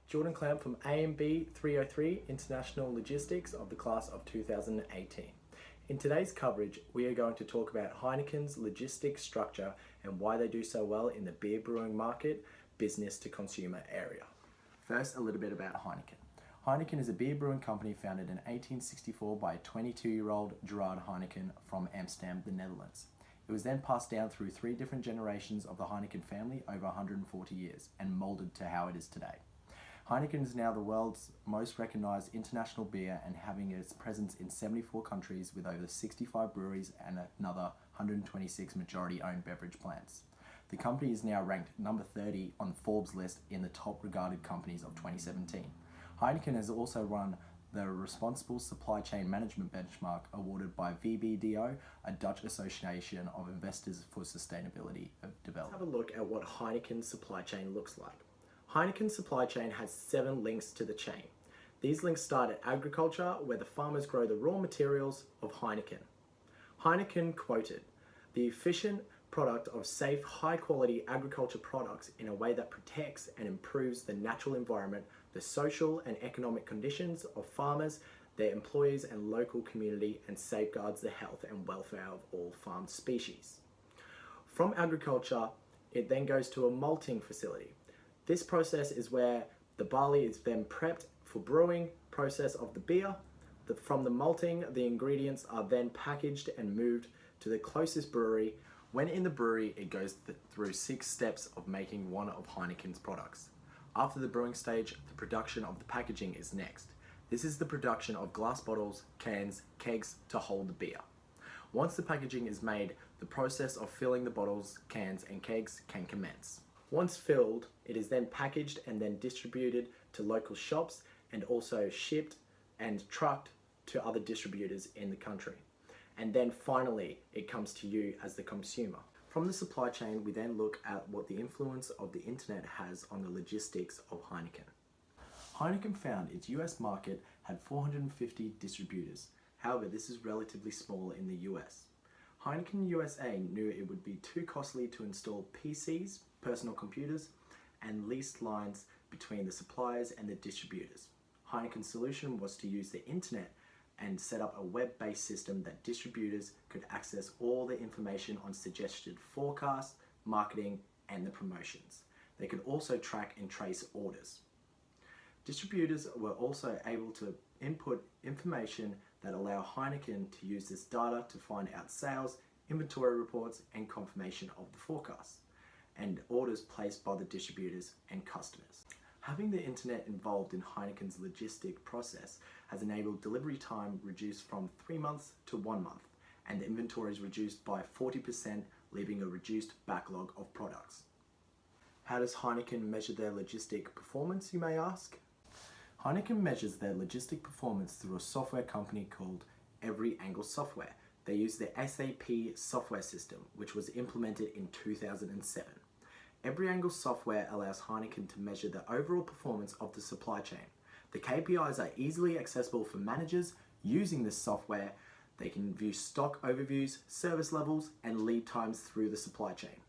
Jordan Clamp from AMB 303 International Logistics of the class of 2018. In today's coverage, we are going to talk about Heineken's logistics structure and why they do so well in the beer brewing market, business to consumer area. First, a little bit about Heineken. Heineken is a beer brewing company founded in 1864 by a 22-year-old Gerard Heineken from Amsterdam, the Netherlands. It was then passed down through 3 different generations of the Heineken family over 140 years and molded to how it is today. Heineken is now the world's most recognized international beer and having its presence in 74 countries with over 65 breweries and another 126 majority-owned beverage plants. The company is now ranked number 30 on Forbes list in the top regarded companies of 2017. Heineken has also won the Responsible Supply Chain Management Benchmark awarded by VBDO, a Dutch association of investors for sustainability development. Let's have a look at what Heineken's supply chain looks like. Heineken's supply chain has 7 links to the chain. These links start at agriculture, where the farmers grow the raw materials of Heineken. Heineken quoted, "The efficient product of safe, high-quality agriculture products in a way that protects and improves the natural environment, the social and economic conditions of farmers, their employees and local community, and safeguards the health and welfare of all farmed species." From agriculture, it then goes to a malting facility. This process is where the barley is then prepped for brewing process of the beer. From the malting, the ingredients are then packaged and moved to the closest brewery. When in the brewery, it goes through 6 steps of making one of Heineken's products. After the brewing stage, the production of the packaging is next. This is the production of glass bottles, cans, kegs to hold the beer. Once the packaging is made, the process of filling the bottles, cans and kegs can commence. Once filled, it is then packaged and then distributed to local shops and also shipped and trucked to other distributors in the country. And then finally, it comes to you as the consumer. From the supply chain, we then look at what the influence of the internet has on the logistics of Heineken. Heineken found its US market had 450 distributors. However, this is relatively small in the US. Heineken USA knew it would be too costly to install PCs, personal computers, and leased lines between the suppliers and the distributors. Heineken's solution was to use the internet and set up a web-based system that distributors could access all the information on suggested forecasts, marketing, and the promotions. They could also track and trace orders. Distributors were also able to input information that allow Heineken to use this data to find out sales, inventory reports, and confirmation of the forecasts, and orders placed by the distributors and customers. Having the internet involved in Heineken's logistic process has enabled delivery time reduced from 3 months to 1 month, and the inventory is reduced by 40%, leaving a reduced backlog of products. How does Heineken measure their logistic performance, you may ask? Heineken measures their logistic performance through a software company called Every Angle Software. They use the SAP software system, which was implemented in 2007. Every Angle software allows Heineken to measure the overall performance of the supply chain. The KPIs are easily accessible for managers. Using this software, they can view stock overviews, service levels, and lead times through the supply chain.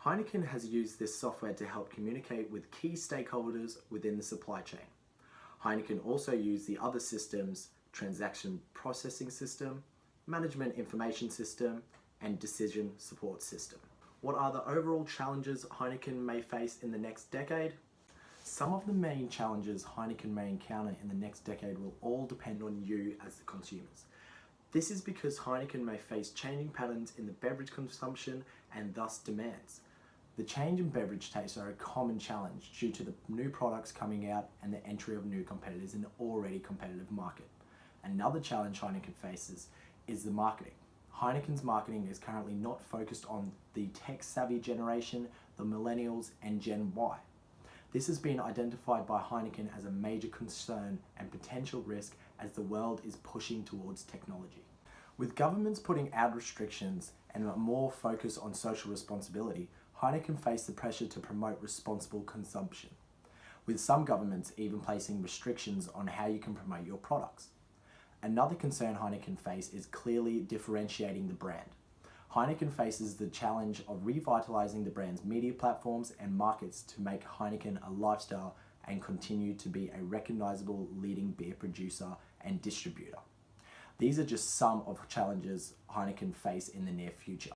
Heineken has used this software to help communicate with key stakeholders within the supply chain. Heineken also used the other systems, transaction processing system, management information system, and decision support system. What are the overall challenges Heineken may face in the next decade? Some of the main challenges Heineken may encounter in the next decade will all depend on you as the consumers. This is because Heineken may face changing patterns in the beverage consumption and thus demands. The change in beverage tastes are a common challenge due to the new products coming out and the entry of new competitors in an already competitive market. Another challenge Heineken faces is the marketing. Heineken's marketing is currently not focused on the tech-savvy generation, the millennials, and Gen Y. This has been identified by Heineken as a major concern and potential risk as the world is pushing towards technology. With governments putting out restrictions and a more focus on social responsibility, Heineken faced the pressure to promote responsible consumption, with some governments even placing restrictions on how you can promote your products. Another concern Heineken face is clearly differentiating the brand. Heineken faces the challenge of revitalizing the brand's media platforms and markets to make Heineken a lifestyle and continue to be a recognizable leading beer producer and distributor. These are just some of the challenges Heineken face in the near future.